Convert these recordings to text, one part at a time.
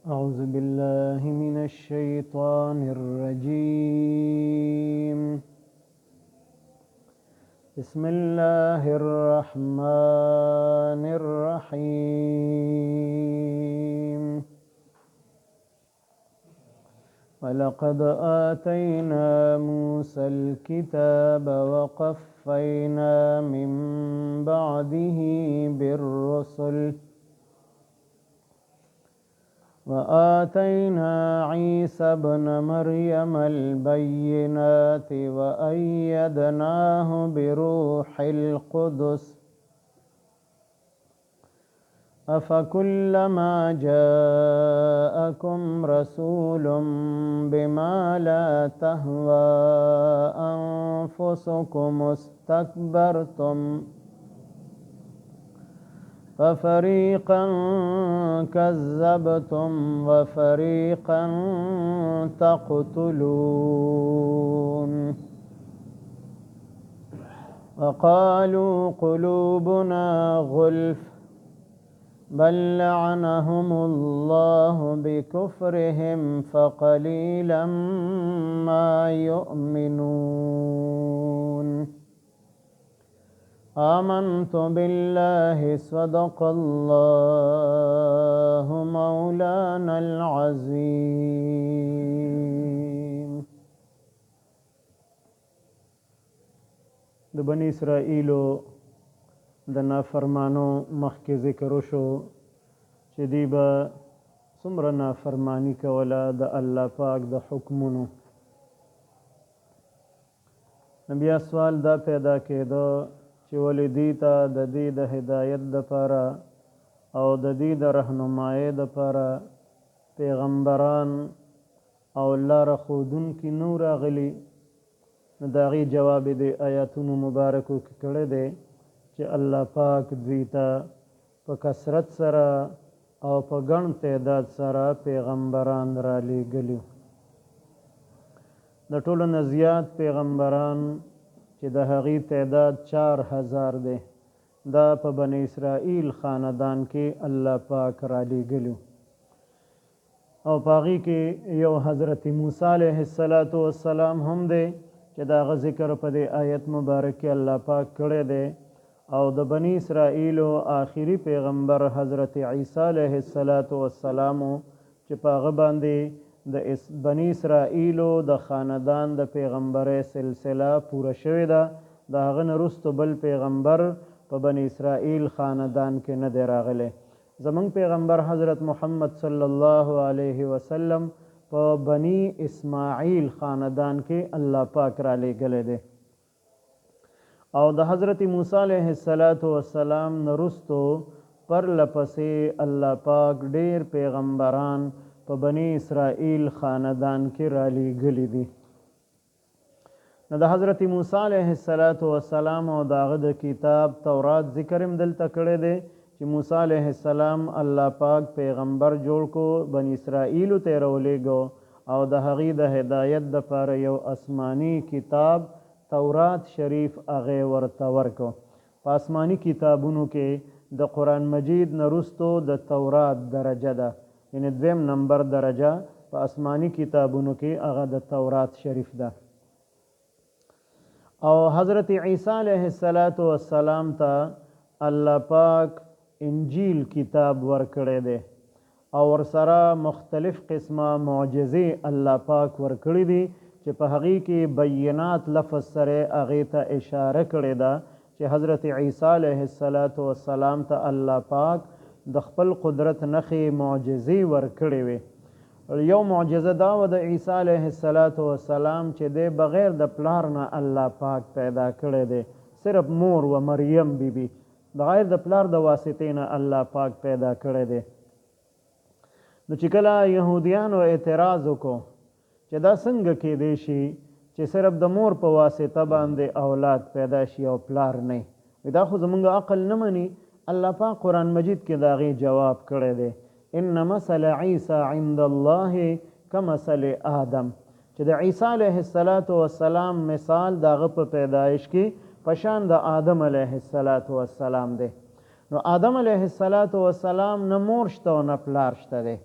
أعوذ بالله من الشيطان الرجيم. بسم الله الرحمن الرحيم. ولقد آتينا موسى الكتاب وقفينا من بعده بالرسل وآتينا عيسى ابن مريم البينات وأيدناه بروح القدس أفكلما جاءكم رسول بما لا تهوى أنفسكم استكبرتم ففريقا كذبتم وفريقا تقتلون وقالوا قلوبنا غلف بل لعنهم الله بكفرهم فقليلا ما يؤمنون آمنت بالله صدق الله مولانا العظيم. د بني اسرائیلو د نافرمانو مخکې ذکر وشو چې دوی به څومره نافرمانی کوله د الله پاک د حکمونو. بیا سوال دا پیدا کېده چې ولې دوی ته د دې د هدایت دپاره او د دې د رهنمایۍ دپاره پیغمبران او لاره ښودونکي نو راغلي. نو د هغې جواب یې د آیاتونو مبارکو کې کړی دی چې الله پاک دوی ته په کثرت سره او په ګڼ تعداد سره پیغمبران را لیږلي. د ټولو نه زیات پیغمبران چې د هغې تعداد 4000 دی، دا په بني اسرائیل خاندان کې الله پاک را لیږلي او په هغې کې یو حضرت موسی علیه السلام هم دی چې د هغه ذکر په دې آیت مبارک کې الله پاک کړی دی. او د بني اسرائیلو آخري پیغمبر حضرت عیسی علیه السلام چې په هغه باندې د بني اسرائیلو د خاندان د پیغمبرۍ سلسله پوره شوې ده. د هغه نه وروسته بل پیغمبر په بني اسرائیل خاندان کې نه دی راغلی. زمونږ پیغمبر حضرت محمد صلی الله علیه وسلم په بني اسماعیل خاندان کې الله پاک را لیږلی دی. او د حضرت موسی علیه السلام نه وروستو پرلپسې الله پاک ډیر پیغمبران په بني اسرائیل خاندان کې را لیږلي دي. نو د حضرت موسی علیه السلام او د هغه د کتاب تورات ذکر هم دلته کړی دی چې موسی علیه السلام الله پاک پیغمبر جوړ کو، بني اسرائیلو ته یې راولېږو او د هغې د هدایت دپاره یو آسماني کتاب تورات شریف هغې ورته ورکو. په آسماني کتابونو کې د قرآن مجید نه وروستو د تورات درجه ده، یعنی 2 نمبر درجه په آسماني کتابونو کې هغه د تورات شریف ده. او حضرت عیسی علیه السلام ته الله پاک انجیل کتاب ورکړی دی او ورسره مختلف قسمه معجزې الله پاک ورکړي دي چې په هغې کې بینات لفظ سره هغې ته اشاره کړې ده چې حضرت عیسی علیه السلام ته الله پاک د خپل قدرت نښې معجزې ورکړې وې. یو معجزه دا و د عیسی علیه السلام چې دی بغیر د پلار نه الله پاک پیدا کړی دی، صرف مور و مریم بیبي بغیر د پلار د واسطې نه الله پاک پیدا کړی دی. نو چې کله یهودیانو اعتراض وکړو چې دا څنګه کېدی شي چې صرف د مور په واسطه باندې اولاد پیدا شي او پلار نه، دا خو زمونږ عقل نه مني. الله پاک قرآن مجید کې د هغې جواب کړی دی، ان مثل عیسی عند الله کمثل آدم، چې د عیسی علیه السلام مثال د هغه په پیدایش کې په شان د آدم علیه السلام دی. نو آدم علیه السلام نه مور شته او نه پلار شته دی،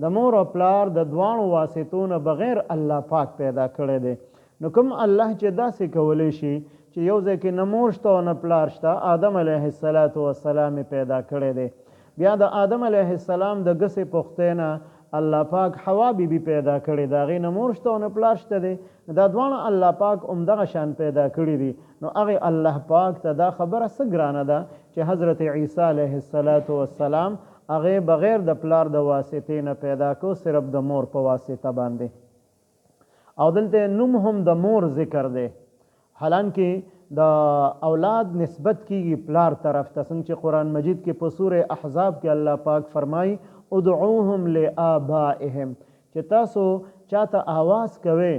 د مور او پلار د دواړو واسطو نه بغیر الله پاک پیدا کړی دی. نو کوم الله چې داسې کولی شي چې یو ځای کې نه مور شته او نه پلار شته، آدم علیه السلام یې پیدا کړی دی. بیا د آدم علیه السلام د ګسې پختې نه الله پاک حوا بیبي پیدا کړې، د هغې نه مور شته او نه پلار شته دی. دا دواړه الله پاک همدغه شان پیدا کړي دي. نو هغې الله پاک ته دا خبره څه ګرانه ده چې حضرت عیسی علیه السلام هغې بغیر د پلار د واسطې نه پیدا کو، صرف د مور په واسطه باندې. او دلته نوم هم د مور ذکر دی، حالانکه د اولاد نسبت کیږي پلار طرف ته، څنګه چې قرآن مجید کې په سوره احزاب کې الله پاک فرمایي ادعوهم لآبائهم، چې تاسو چاته آواز کوئ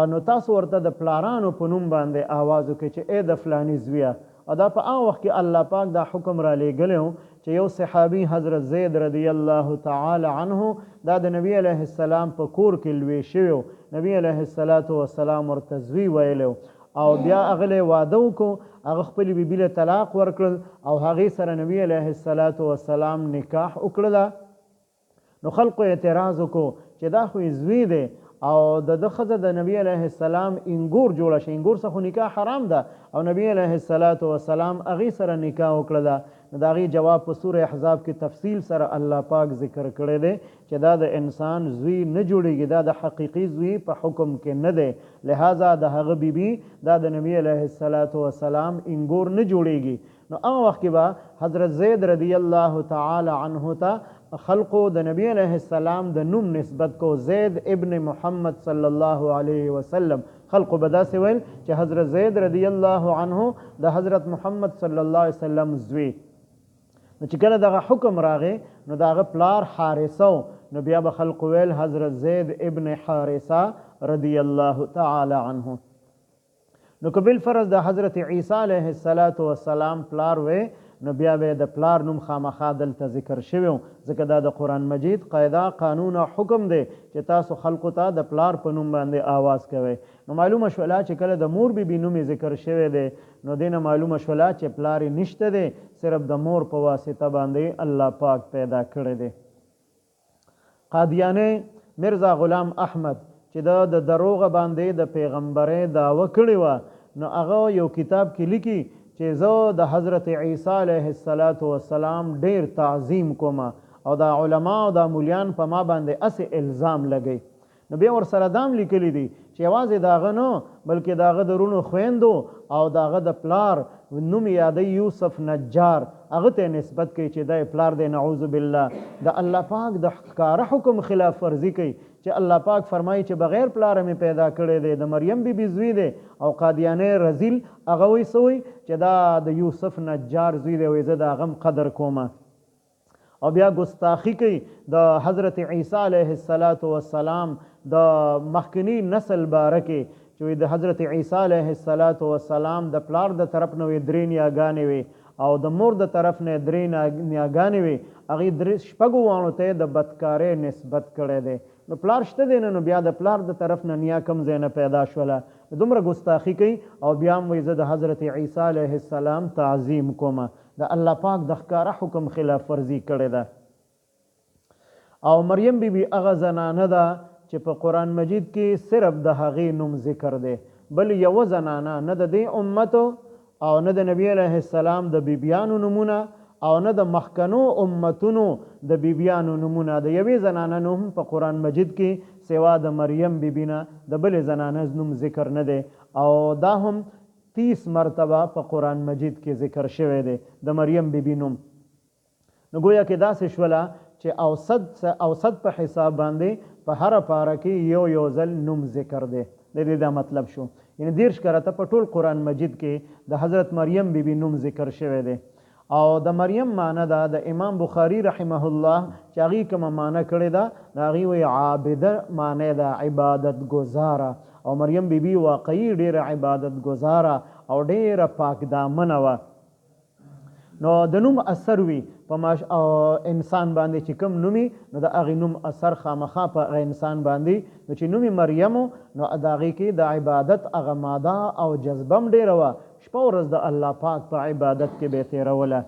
نو تاسو ورته د پلارانو په نوم باندې آواز وکړئ چې ای د فلاني زویه. او دا په هغه وخت کې الله پاک دا حکم را لیږلی و چې یو صحابي حضرت زید رضی الله تعالی عنه دا د نبی علیه السلام په کور کې لوی شوی و. نبی علیه السلام ورته زوی ویلی او بیا هغه واده وکړو، هغه خپلې بیبي له طلاق ورکړل او هغې سره نبی علیه السلام نکاح وکړله. نو خلقو اعتراض وکړو چې دا خو زوی دی او د ښځه د نبی علیه السلام انګور جوړه شي، انګور څخه نکاح حرام ده، او نبی علیه السلام هغې سره نکاح وکړله. نو د هغې جواب په سوره احزاب کې تفصیل سره الله پاک ذکر کړی دی چې دا د انسان زوی نه جوړېږي، دا د حقیقي زوی په حکم کې نه دی. لہذا د هغه بیبي دا د نبی علیه السلام انګور نه جوړېږي. نو هغه وخت کې به حضرت زید رضی الله تعالی عنه ته خلقو د نبی علیه السلام د نوم نسبت کو، زید ابن محمد صلی الله علیه وسلم. خلقو به داسې ویل چې حضرت زید رضی الله عنه د حضرت محمد صلی الله علیه وسلم زوی. نو چې کله دغه حکم راغی نو د هغه پلار حارثه و، نو بیا به خلقو ویل حضرت زید ابن حارثه رضی الله تعالی عنه. نو که بالفرض د حضرت عیسی علیه السلام پلار وی نو بیا به د پلار نوم خامخا دلته ذکر شوی و، ځکه دا د قرآن مجید قاعده قانون او حکم دی چې تاسو خلقو ته د پلار په نوم باندې آواز کوئ. نو معلومه شوله چې کله د مور بیبي نوم ذکر شوی دی نو دینه معلومه شوله چې پلار یې نشته دی، صرف د مور په واسطه باندې الله پاک پیدا کړی دی. قادیانی مرزا غلام احمد چې د دروغه باندې د پیغمبرۍ دعوه کړې وه، نو هغه یو کتاب کې لیکي چې زه د حضرت عیسی علیه السلام ډیر تعظیم کوم او دا علما او دا مولیان په ما باندې اسې الزام لګی. نو بیا ورسره دام لیکلی دی چې یوازې د هغه نه بلکې د هغه د رونو خویندو او د هغه د پلار نوم یادی یوسف نجار، هغه ته نسبت کوي چې دی پلار دی. نعوذ بالله د الله پاک د ښکاره حکم خلاف ورزي کوي چې الله پاک فرمایي چې بغیر پلاره مې پیدا کړی دی، د مریم بیبي زوی دی. او قادیانی رزیل هغه وایي څه وایي چې دا د یوسف نجار زوی دی، وایي زه د هغه قدر کومه. او بیا ګستاخي کوي د حضرت عیسی علیه السلام د مخکنی نسل باره کې چې د حضرت عیسی علیه السلام د پلار د طرف نه 3 نیاګانې وي او د مور د طرف نه 3 نیاګانې وي، هغې 6 ته د بدکارۍ نسبت کړی دی. نو پلار شته دی نو بیا د پلار د طرف نه نیا کم ځای نه پیدا شوله، دومره ګستاخي کوي. او بیا هم وایي زه د حضرت عیسی علیه السلام تعظیم کومه. د الله پاک د ښکاره حکم خلاف ورزي کړې ده. او مریم بیبي هغه زنانه ده چې په قرآن مجید کې صرف د هغې نوم ذکر دی، بل یوه زنانه نه د دې امت او نه د نبی علیه السلام د بیبیانو نومونه او نه د مخکنو امتونو د بیبیانو نومونه، د یوې زنانه نوم په قرآن مجید کې سوا د مریم بیبي نه د بلې زنانه نوم ذکر نه دی. او دا هم 30 مرتبه په قرآن مجید کې ذکر شوی دی د مریم بیبي نوم. نو گویا کې داسې شوله چې اوسط په حساب باندې په هر پاره کې یو ځل نوم ذکر دی. د دې دا مطلب شو یعنی 30 کرته په ټول قرآن مجید کې د حضرت مریم بیبي نوم ذکر شوی دی. او د مریم معنی ده د امام بخاری رحمه الله چې هغې کومه معنی کړې ده د هغې وایي عابده معنی ده عبادت گزاره. او مریم بیبي واقعي ډېره عبادت گزاره او ډېره پاک دامنه وه. نو د نوم اثر وي په انسان باندې چې کوم نومي نو د هغې نوم اثر خامخا په هغه انسان باندې. نو چې نومي مریم نو د هغې کې د عبادت هغه ماده او جذبه هم ډېره وه، شپه ورځ د الله پاک په عبادت کې به تېروله.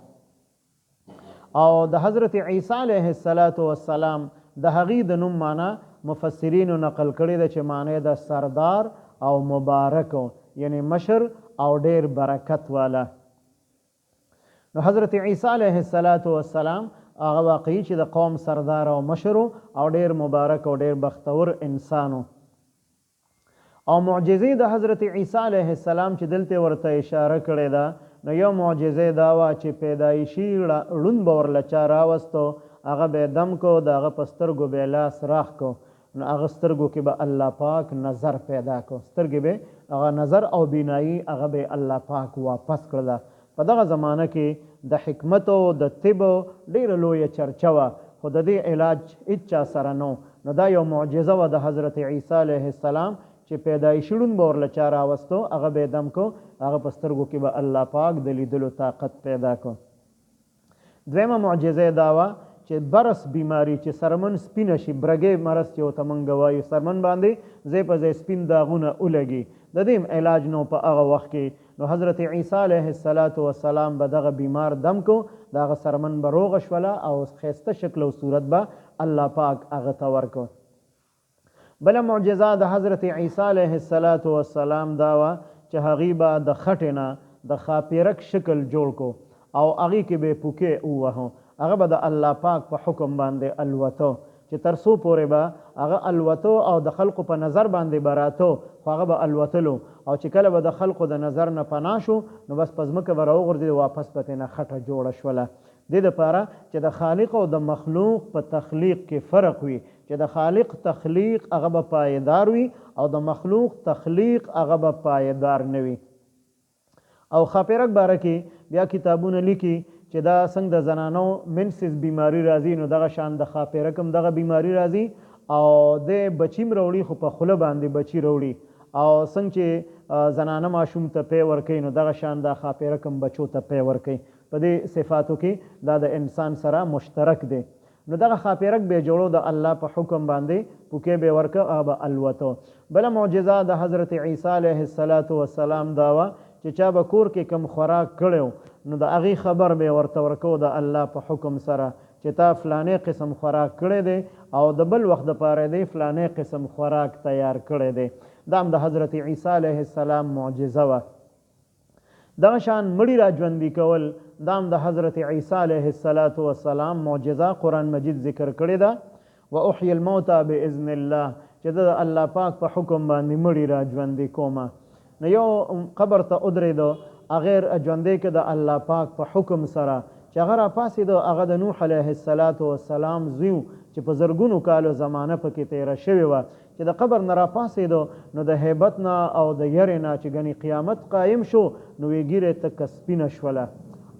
او د حضرت عیسی علیه السلام د هغې د نوم معنا مفسرینو نقل کړې ده چې معنی د سردار او مبارک یعنی مشر او ډیر برکت والا. نو حضرت عیسی علیه السلام هغه واقعي چې د قوم سردار او مشر او ډیر مبارک او ډیر بختور انسانو. او معجزې د حضرت عیسی علیه السلام چې دلته ورته اشاره کړې ده، نو یو معجزه دا وه چې پیدایشي ړوند به ورله چا راوستو، هغه به یې دم کو، د هغه په سترګو به یې لاس راخ کو، نو هغه سترګو کې به الله پاک نظر پیدا کو، سترګې به هغه نظر او بینایی هغه به الله پاک واپس کړله. په دغه زمانه کې د حکمت او د طب ډېره لویه چرچه وه، خو د دې علاج هېچا سره نه. نو دا یو معجزه وه د حضرت عیسی علیه السلام چې پیدایشي ړوند به ورله چا راوستو، هغه به یې دم کو، هغه په سترګو کې به الله پاک د لیدلو طاقت پیدا کو. دویمه معجزه دا وه چې برس بیماری چې سرمن سپینه شي، برګې مرض چې ورته موږ وایو، سرمن باندې ځای په ځای سپین داغونه ولګي، د دې علاج نو په هغه وخت کې. نو حضرت عیسی علیه السلام به دغه بیمار دم کو، د هغه سرمن به روغه شوله او ښایسته شکل او صورت به الله پاک هغه ته ورکو. بله معجزه د حضرت عیسی علیه السلام دا وه چې هغې به د خټې نه د خاپیرک شکل جوړ کو او هغې کې به یې پوکې ووهو، هغه به د الله پاک په حکم باندې الوتو، چې تر څو پورې به هغه الوتو او د خلقو په نظر باندې به راتو، خو هغه به الوتلو، او چې کله به د خلقو د نظر نه پناه شو، نو بس په ځمکه به راوغورځېد، واپس به ترېنه خټه جوړه شوله. دې دپاره چې د خالق او د مخلوق په تخلیق کې فرق وي، چې د خالق تخلیق هغه به پایدار وي او د مخلوق تخلیق هغه به پایدار نه وي. او خاپیرک باره کې بیا کتابونه لیکي چې دا څنګه د زنانو منسز بیماری راځي، نو دغه شان د خاپیرک هم دغه بیماری راځي، او د بچیم راوړي خو په خوله باندې بچي راوړي، او څنګه چې زنانه ماشوم ته پی ورکوي، نو دغه شان د خاپیرک هم بچو ته پی ورکوي. په دې صفاتو کې دا د انسان سره مشترک دی. نو دغه خاپیرک به جوړو د الله په حکم باندې پوکې به ورکه او به الوتو. بله معجزه د حضرت عیسی علیه السلام دا وه چې چا به کور کې کم خوراک کړی نو د هغې خبر به ورته ورکو د الله په حکم سره چې تا فلانې قسم خوراک کړی دی او د بل وخت دپاره دی فلانې قسم خوراک تیار کړی دی. دا هم د حضرت عیسی علیه السلام معجزه وه. دغه شان مړي را ژوندي کول، دا هم د حضرت عیسی علیه السلام معجزه قرآن مجید ذکر کړې ده. و احیی الموتى باذن الله، چې د الله پاک په حکم باندې مړي را ژوندي کومه. نو یو قبر ته ودرېدو، هغې ژوندی که د الله پاک په حکم سره، چې هغه راپاڅېدو، هغه د نوح علیه السلام زوی و چې په زرګونو کالو زمانه پکې تېره شوې وه، چې د قبر نه راپاڅېدو نو د هیبت نه او د یرې نه چې ګنې قیامت قایم شو، نو یې ږیره تکه سپینه شوله،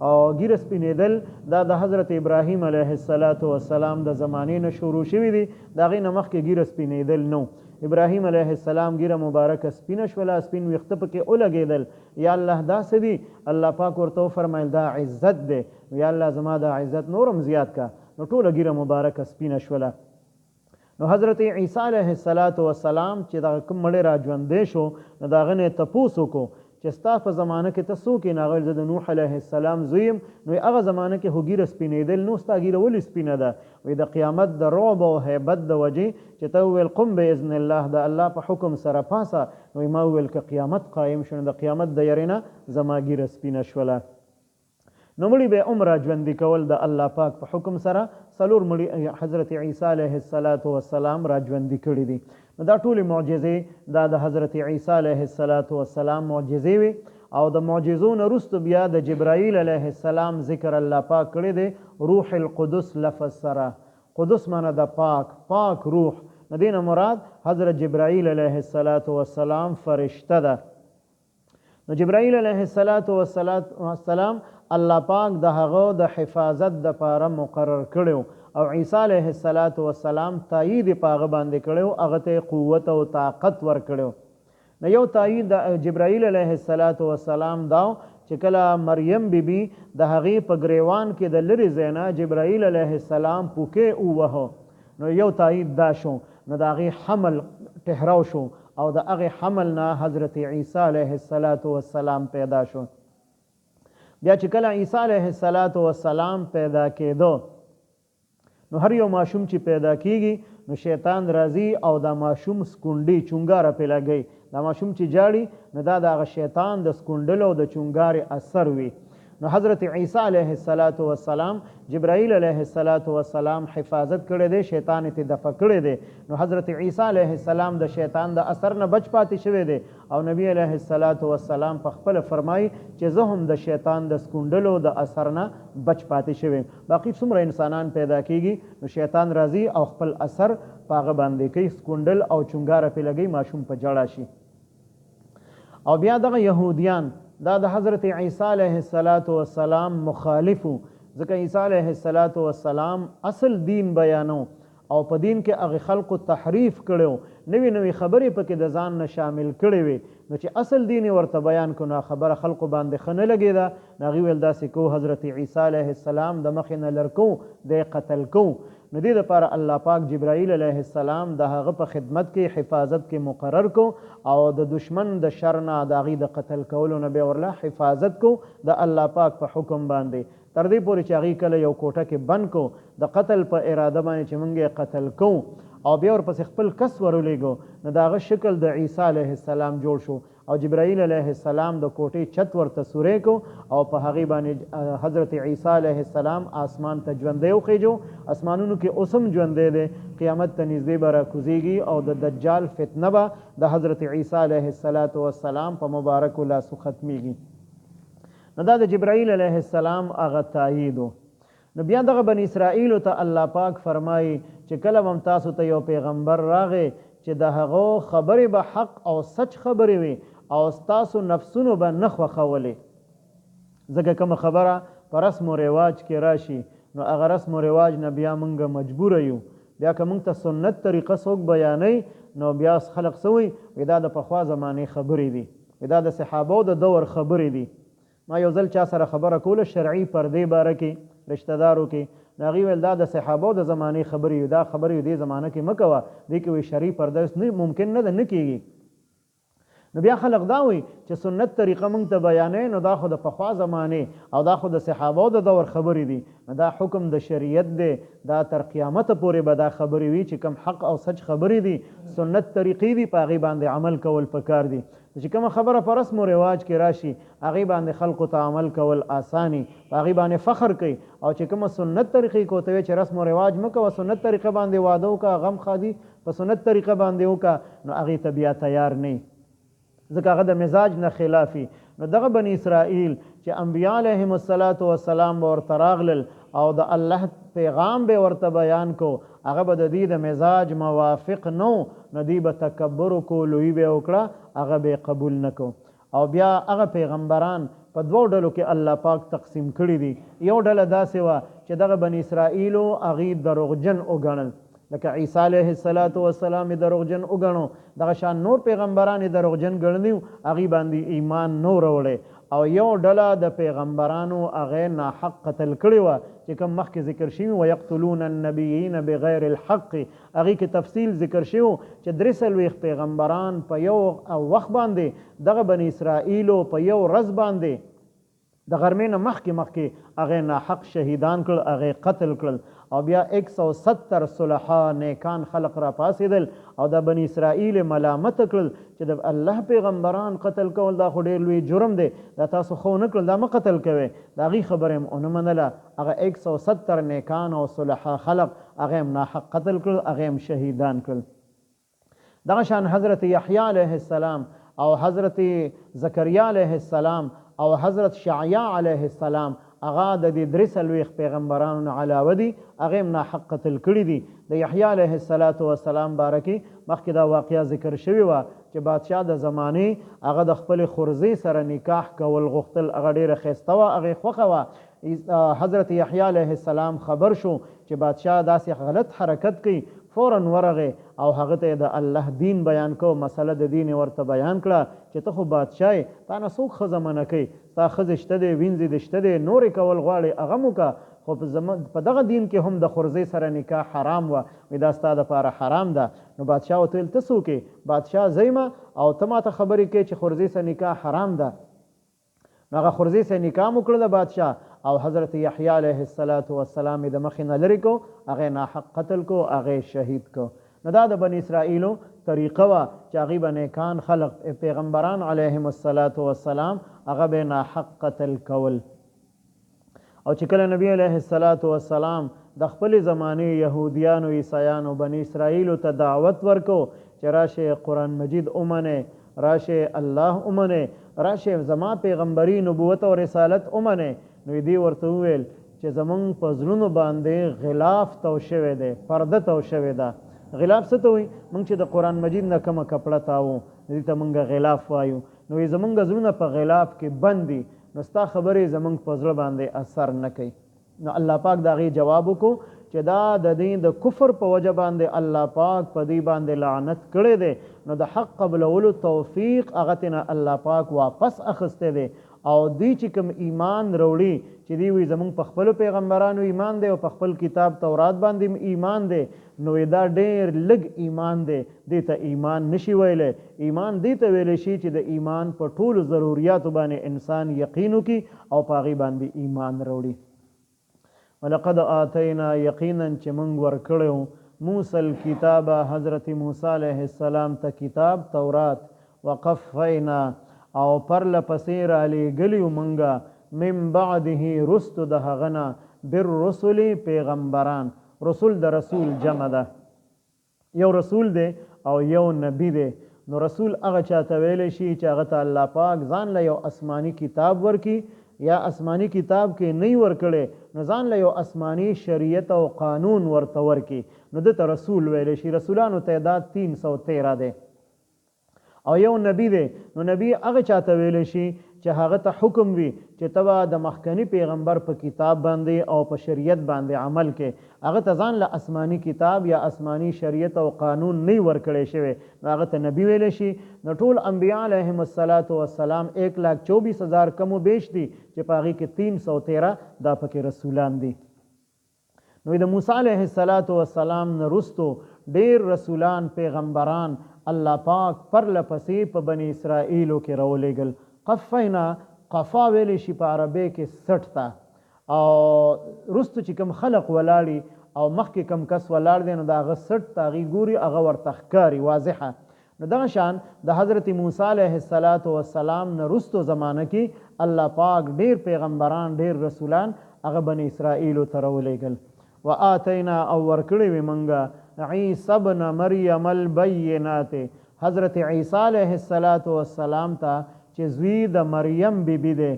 او ږیره سپینېدل دا د حضرت ابراهیم علیه السلام د زمانې نه شروع شوي دي، د هغې نه مخکې ږیره سپینېدل نو. ابراهیم علیه السلام ږیره مبارکه سپینه شوله، سپین ویښته پکې ولګېدل. یا الله دا څه دي؟ الله پاک ورته وفرمیل دا عزت دی. یا الله زما دا عزت نورم زیات کا، نو ټوله ږیره مبارکه سپینه شوله. نو حضرت عیسی علیه السلام چې دغه کوم مړی را ژوندی شو، نو د هغه نه یې تپوس وکړو چې ستا په زمانه کې ته څوک یې؟ نو هغه ویل زه د نوح علیه السلام زوی یم. نو هغه زمانه کې خو ږیره سپینېدل نو، ستا ږیره ولې سپینه ده؟ وایي د قیامت د رعب او هیبت د وجې چې ته وویل قم باذن الله، د الله په حکم سره پاسه. نو ما وویل که قیامت قایم شو، نو د قیامت د یرې نه زما ږیره سپینه شوله. نو مړي به هم را ژوندي کول د الله پاک په حکم سره. څلور مړي حضرت عیسی علیه السلام را ژوندي کړي دي. نو دا ټولې معجزې دا د حضرت عیسی علیه السلام معجزې وي. او د معجزو نه وروسته بیا د جبرائیل علیه السلام ذکر الله پاک کړی دی، روح القدس لفظ سره. قدس معنی د پاک روح، د دې نه مراد حضرت جبرائیل علیه السلام فرشته ده. نو جبرائیل علیه السلام الله پاک د هغه د حفاظت دپاره مقرر کړی او عیسی علیه السلام تایید په هغه باندې کړی، هغه ته قوت او طاقت ورکړی. نو یو تایید د جبرائیل علیه السلام دا چې کله مریم بیبي د هغې په ګریوان کې د لرې ځای نه جبرائیل علیه السلام پوکې ووهه، نو یو تایید دا شو. نو د هغې حمل ټهراو شو او د هغې حمل نه حضرت عیسی علیه السلام پیدا شو. بیا چې کله عیسی علیه السلام پیدا کېدو، نو هر یو ماشوم چې پیدا کیږي نو شیطان راځي او دا ماشوم سکونډي چونګاره پې لګوي. دا ماشوم چې جاړي نو دا د هغه شیطان د سکونډلو د چونګارې اثر وي. نو حضرت عیسی علیه السلام جبرائیل علیه السلام حفاظت کړی دی، شیطان یې دفع کړی دی. نو حضرت عیسی علیه السلام د شیطان د اثر نه بچ پاتې شوی دی او نبی علیه السلام په خپله فرمایي چې زه هم د شیطان د سکونډلو د اثر نه بچ پاتې شوی. باقي څومره انسانان پیدا کیږي نو شیطان راځي او خپل اثر په هغه باندې کوي، سکونډل او چونګاره پې لګوي، ماشوم په جړه شي. او بیا دغه یهودیان دا د حضرت عیسی علیه السلام مخالفو، ځکه عیسی علیه السلام اصل دین بیانو او په دین کې هغه خلقو تحریف کړو، نوې نوې خبرې پکې د ځان نه شامل کړې وي. نو چې اصل دین ورته بیان کو نو خبره خلقو باندې ښه نه لګېده. نو هغوی ویل داسې کو حضرت عیسی علیه السلام د مخې نه لر کو، دی قتل کو. نو دې دپاره الله پاک جبرائیل علیه السلام د هغه په خدمت کې حفاظت کې مقرر کو او د دشمن د شر نه د هغې د قتل کولو نه بیا ورله حفاظت کو د الله پاک په حکم باندې، تر دې پورې چې هغې کله یو کوټه کې بند کو د قتل په اراده باندې چې موږ یې قتل کوو او بیا ورپسې خپل کس ورولېږو. نو د هغه شکل د عیسی علیه السلام جوړ شو او جبرائیل علیه السلام د کوټې چت ورته سوری کو او په هغې باندې حضرت عیسی علیه السلام آسمان ته ژوندی وخیجو. اسمانونو کې اوس هم ژوندی دی، قیامت ته نږدې به راکوزېږي او د دجال فتنه به د حضرت عیسی علیه السلام په مبارکو لاسو ختمیږي. نو دا د جبرائیل علیه السلام هغه تایید و. نو بیا دغه بني اسرائیلو ته الله پاک فرمایي چې کله هم تاسو ته یو پیغمبر راغی چې د هغو خبرې به حق او سچ خبرې وي او ستاسو نفسونو به نه خوښولې، ځکه کومه خبره په رسم و رواج کې راشي نو هغه رسم و رواج نه بیا موږ مجبوره یو. بیا که موږ ته سنت طریقه څوک بیانوي نو بیا خلق څه وایي دا د پخوا زمانې خبرې دي، دا د صحابو د دور خبرې دي. ما یو ځل چا سره خبره کوله شرعي پردې باره کې رشته دارو کې، نو هغې ویل دا د صحابو د زمانې خبرې، دا خبرې دې زمانه کې مه کوه، دې کې وایي شرعي پرده ممکن نه ده، نه کېږي. نو بیا خلق دا وایي چې سنت طریقه موږ ته بیانوي نو دا خو د پخوا زمانې او دا خو د صحابو د دور خبرې دي. نو دا حکم د شریعت دی، دا تر قیامته پورې به دا خبرې وي چې کوم حق او سچ خبرې دي، سنت طریقې دي، په هغې باندې عمل کول پکار دي. چې کومه خبره په رسم و رواج کې راشي هغې باندې خلقو ته عمل کول آساني، په هغې باندې فخر کوي. او چې کومه سنت طریقې کو ته وایي چې رسم و رواج مه کوه، سنت طریقه باندې واده وکړه، غم ښادي په سنت طریقه باندې وکړه، نو هغې ته بیا تیار نه، ځکه هغه د مزاج نه خلافي. نو دغه بني اسرائیل چې انبیا علیهم السلام به ورته راغلل او د الله پیغام به ورته بیان کو، هغه به د دې د مزاج موافق نو، نو دوی به تکبر وکړو، لویي به یې وکړه، هغه به قبول نه کو. او بیا هغه پیغمبران په دوو ډلو کې الله پاک تقسیم کړي دي. یو ډله داسې وه چې دغه بني اسرائیلو هغې دروغجن وګڼل، لکه عیسی علیه السلام یې دروغجن وګڼو، دغه شان نور پیغمبران یې دروغجن ګڼلي وو، هغې باندې ایمان نه وروړی. او یو ډله د پیغمبرانو هغې ناحق قتل کړې وه چې کوم مخکې ذکر شوي ویقتلون النبیین بغیر الحق، هغې کې تفصیل ذکر شوي چې 43 پیغمبران په یو وخت باندې دغه بني اسرائیلو په یو ورځ باندې د غرمې نه مخکې هغې ناحق شهیدان کړل، هغې قتل کړل. او بیا 170 صلحا نیکان خلق را پاسېدل او د بني اسرائیل ملامت کړل چې د الله پیغمبران قتل کول دا خو ډېر لوی جرم دی، دا تاسو خو نه کړل، دا مه قتل کوئ. د هغې خبره یې ونه منله، هغه 170 نیکان او صلحا خلق هغه هم ناحق قتل کړل، هغه هم شهیدان کړل. دغه شان حضرت یحیی علیه السلام او حضرت زکریا علیه السلام او حضرت شعیا علیه السلام هغه د دې 43 پیغمبرانو نه علاوه دي، هغې هم ناحق قتل کړي دي. د یحیی علیه السلام باره کې مخکې دا واقعه ذکر شوې وه چې بادشاه د زمانې هغه د خپلې خورزۍ سره نکاح کول غوښتل، هغه ډېره ښایسته وه، هغې خوښه وه. حضرت یحیی علیه السلام خبر شو چې بادشاه داسې غلط حرکت کوي، فوراً ورغې او هغه ته د الله دین بیان کو، مسله د دین ورته بیان کړه چې ته خو بادشاه یې، تا نه څوک ښځه منع کوي، ستا ښځې شته دی، وینځې دې شته دی، نورې کول غواړې هغه م وکړه، خو په دغه دین کې هم د خورزۍ سره نکاح حرام وه، وایي دا ستا دپاره حرام ده. نو بادشاه ورته ویل ته څوک یې؟ بادشاه زه یم او ته ما ته خبرې کوې چې خورزۍ سره نکاح حرام ده. نو هغه خورزۍ سره نکاح م وکړله بادشاه، او حضرت یحیی علیه السلام د مخې نه لرې کو، هغې ناحق قتل کو، هغې شهید کو. نو دا د بني اسرائیلو طریقه وه چې هغوی به نیکان خلق پیغمبران علیهم السلام هغه به ناحق قتل کول. او چې کله نبی علیه السلام د خپلې زمانې یهودیانو، عیسایانو، بني اسرائیلو ته دعوت ورکو چې راشئ قرآن مجید ومنئ، راشئ الله ومنئ، راشئ زما پیغمبري نبوت او رسالت ومنئ، نو دوی ورته وویل چې زمونږ په زړونو باندې غلاف تو شوی دی، پرده تو شوې ده. غلاف څه ته وایي؟ موږ چې د قرآن مجید نه کومه کپړه تاوو دې ته موږ غلاف وایو. نو زمونږ زړونه په غلاف کې بند دي، نو ستا خبرې زمونږ په زړه باندې اثر نه کوي. نو الله پاک د هغې جواب وکړو چې دا د دې د کفر په وجه باندې الله پاک په دې باندې لعنت کړی دی، نو د حق قبلولو توفیق هغه تېنه الله پاک واپس اخیستی دی. او دوی چې کوم ایمان راوړي چې دوی وایي زمونږ په خپلو پیغمبرانو ایمان دی او په خپل کتاب تورات باندې ایمان دی، نو دا ډېر لږ ایمان دی، دې ته ایمان نشي ویلی. ایمان دې ته ویلی شي چې د ایمان په ټولو ضروریاتو باندې انسان یقین وکړي او په هغې باندې ایمان راوړي. ولقد آتینا یقینا چې موږ ورکړی موسی الکتاب حضرت موسی علیه السلام ته کتاب تورات، وقفینا او پرله پسې رالیږلي موږ من بعده رستو د هغه نه بالرسل پیغمبران. رسول د رسول جمع ده، یو رسول دی او یو نبی دی. نو رسول هغه چاته ویلی شي چې هغه ته الله پاک ځان له یو آسماني کتاب ورکي، یا آسماني کتاب کې نه ورکړی نو ځان له یو آسماني شریعت او قانون ورته ورکي، نو ده ته رسول ویلی شي. رسولانو تعداد 313 دی. او یو نبی دی، نو نبی هغه چاته ویلی شي چې هغه ته حکم وي چې ته به د مخکني پیغمبر په کتاب باندې او په شریعت باندې عمل کې. هغه ته ځان له آسماني کتاب یا آسماني شریعت او قانون نه ورکړی شوی، نو هغه ته نبی ویلی شي. نو ټول انبیا علیهم السلام 1,24,000 کم و بیش دي چې په هغې کې 313 دا پکې رسولان دي. نو د موسی علیه السلام نه وروستو ډېر رسولان پیغمبران الله پاک پرله پسې په بني اسرائیلو کې راولېږل. قفینا، قفا ویلی شي په عربی کې 60 ته، او وروستو چې کوم خلق ولاړي او مخکې کوم کس ولاړ دی نو د هغه 60 ته هغې ګوري، هغه ورته ښکاري واضحه. نو دغه شان د حضرت موسی علیه السلام نه وروستو زمانه کې الله پاک ډېر پیغمبران، ډېر رسولان هغه بني اسرائیلو ته راولېږل. وآتینا او ورکړی وې موږ عیسی ابن مریم البینات، حضرت عیسی علیه السلام ته چې زوی د مریم بیبي دی،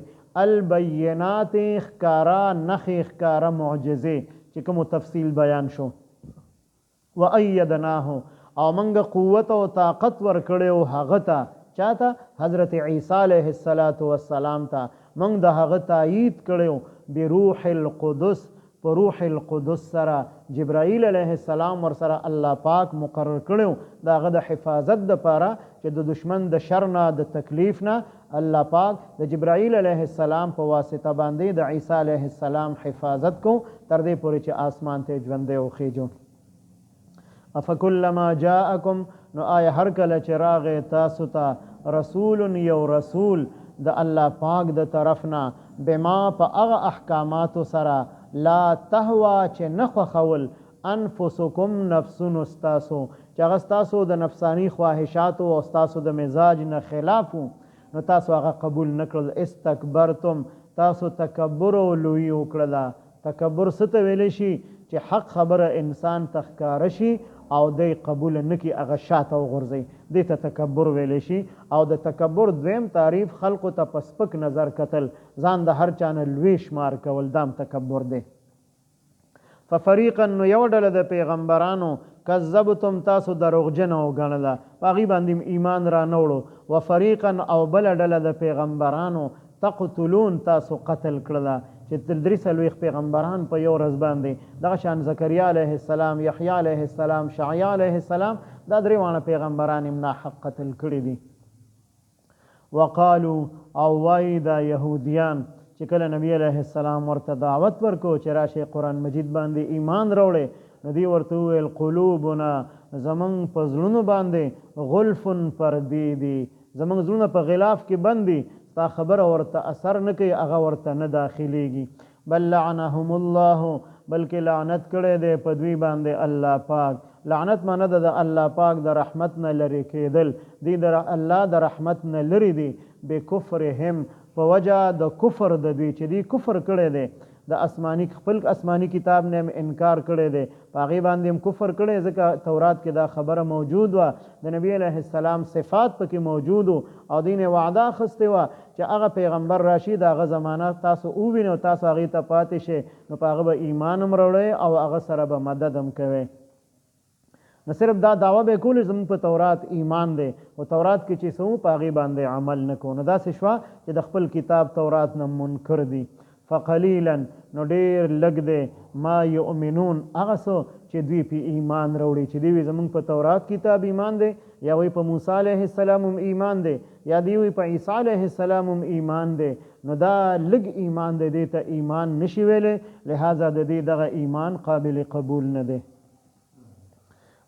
البینات ښکارا نښې، ښکارا معجزې چې کومو تفصیل بیان شو. وایدناه او موږ قوت او طاقت ورکړی و هغه ته، چا ته؟ حضرت عیسی علیه السلام ته موږ د هغه تایید کړی و بروح القدس، په روح القدس سره. جبرائیل علیه السلام ورسره الله پاک مقرر کړی د هغه د حفاظت دپاره چې د دشمن د شر نه، د تکلیف نه الله پاک د جبرائیل علیه السلام په واسطه باندې د عیسی علیه السلام حفاظت کو تر دې پورې چې آسمان ته ژوندی وخیجو. افکلما جاءکم، نو آیا هر کله چې راغی تاسو ته رسول، یو رسول د الله پاک د طرف نه، بما په هغه احکاماتو سره لا تهوا چې نه خوښول انفسکم نفسونو ستاسو، چې هغه ستاسو د نفسانی خواهشاتو او ستاسو د مزاج نه خلاف وو، نو تاسو هغه قبول نه کړل. استکبرتم، تاسو تکبر او لویي وکړله. تکبر څه ته ویلی شي؟ چې حق خبره انسان ته ښکاره شي او دی قبول نه کړي، هغه شاته وغورځوي، دې ته تکبر ویلی شي. او د تکبر دویم تعریف خلقو ته په سپک نظر کتل، ځان د هر چا نه لوی شمار کول، دام تکبر دی. ففریقا، نو یو ډله د پیغمبرانو کذبتم، تاسو دروغجنه وګڼله، په هغې باندې ایمان را نه وړو. وفریقا، او بله ډله د پیغمبرانو تقتلون، تاسو قتل کړله، چې 43 پیغمبران په یو ورځ باندې. دغه شان زکریا علیه السلام، یحیی علیه السلام، شعیا علیه السلام، دا درې واړه پیغمبران یې ناحق قتل کړي دي. وقالو، او وایي دا یهودیان چې کله نبی علیه السلام ورته دعوت ورکو چې راشئ قرآن مجید باندې ایمان راوړئ، نو دوی ورته وویل قلوبنا، زمونږ په زړونو باندې غلفن پردې دي، زمونږ زړونه په غلاف کې بند دي، ستا خبره ورته اثر نه کوي، هغه ورته نه داخلیږي. بل لعنهم الله بلکې لعنت کړی دی په دوی باندې الله پاک. لعنت معنی د الله پاک د رحمت نه لرې کېدل، دی د الله د رحمت نه لرې دي بکفرهم په وجه د کفر د دوی چې دی کفر کړی دی د خپل آسماني کتاب نه انکار کړی دی، په هغې باندې هم کفر کړی، ځکه تورات کې دا خبره موجود وه، د نبی علیه السلام صفات پکې موجود و او دین وعده اخیستې وه چې هغه پیغمبر راشي د هغه زمانه تاسو ووینئ او تاسو هغې ته پاتې شئ، نو په هغه به ایمان هم راوړئ او هغه سره به مدد هم کوئ. نو صرف دا دعوه به کولې زموږ په تورات ایمان دی، او تورات کې چې څه په هغې باندې عمل نه کوو، نو داسې شوه چې د خپل کتاب تورات نه منکر دي. فقلیلا نو ډېر لږ دی ما یؤمنون هغه څه چې دوی پې ایمان راوړي، چې دوی زموږ په تورات کتاب ایمان دی، یا وی په موسی علیه السلام هم ایمان دی، یا دی وی په عیسی علیه السلام هم ایمان دی، نو دا لږ ایمان دی، دې ته ایمان نشي ویلی، لہذا د دې دغه ایمان قابل قبول نه دی.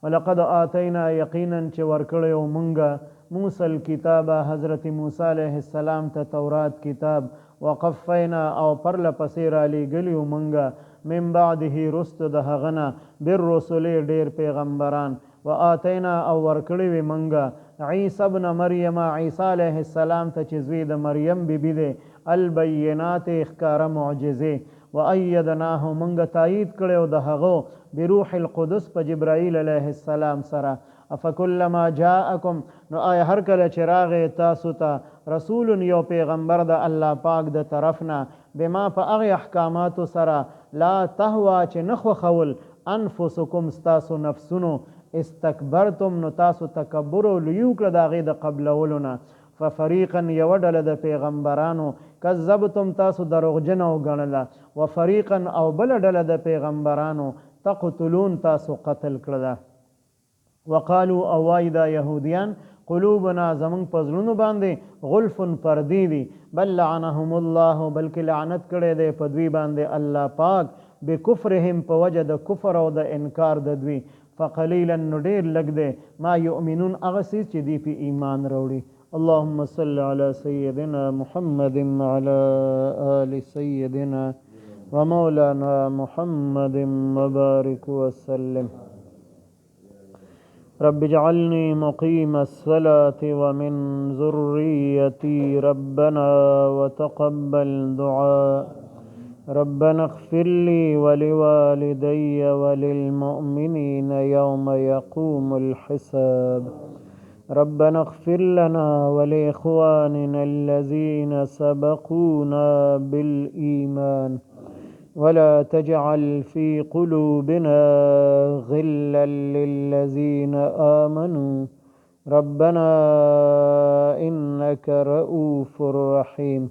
ولقد آتینا یقینا چې ورکړی و مونږه موسی الکتاب حضرت موسی علیه السلام ته تورات کتاب، وقفینا او پرله پسې رالیږلي و مونږه من بعده رستو د هغه نه بالرسل ډېر پیغمبران، وآتینا او ورکړی وې مونږه عیسی ابن مریم عیسی علیه السلام ته چې زوی د مریم بیبي دی البینات ښکاره معجزې، وایدناه مونږ تایید کړی د هغه بروح القدس په جبرائیل علیه السلام سره. افکلما جاءکم نو آیا هر کله چې راغی تاسو ته رسول یو پیغمبر د الله پاک د طرف نه بما په هغې احکاماتو سره لا تهوا چې نه خوښول انفسکم ستاسو نفسونو استکبرتم نو تاسو تکبر او لوی کړه د هغې د قبلولو نه، ففریقا یوه ډله د پیغمبرانو کذبتم تاسو دروغجنه وګڼله، وفریقا او بله ډله د پیغمبرانو تقتلون تاسو قتل کړله. وقالو او وای دا یهودیان قلوبنا زمونږ په زړونو باندې غلف پردی دي، بل لعنهم الله بلکې لعنت کړی دی په دوی باندې الله پاک بکفرهم په وجه د کفر او د انکار د دوی، فقلیلا نو ډېر لږ دی ما یؤمنون هغه څیز چې دوی پې ایمان راوړي. اللهم صل علی سیدنا محمد وعلى آل سیدنا ومولانا محمد وبارك وسلم. رب اجعلني مقيم الصلاة ومن ذريتي ربنا وتقبل دعاء. ربنا اغفر لي ولوالدي وللمؤمنين يوم يقوم الحساب. ربنا اغفر لنا ولإخواننا الذين سبقونا بالإيمان ولا تجعل في قلوبنا غلا للذين آمنوا ربنا إنك رؤوف رحيم.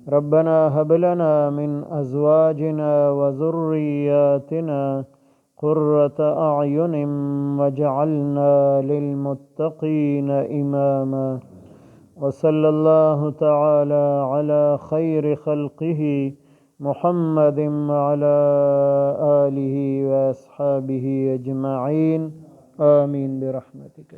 ربنا هب لنا من أزواجنا وذرياتنا قرة أعين واجعلنا للمتقين إماما. وصلى الله تعالى على خير خلقه محمد وعلى آله وأصحابه أجمعين آمين برحمتك.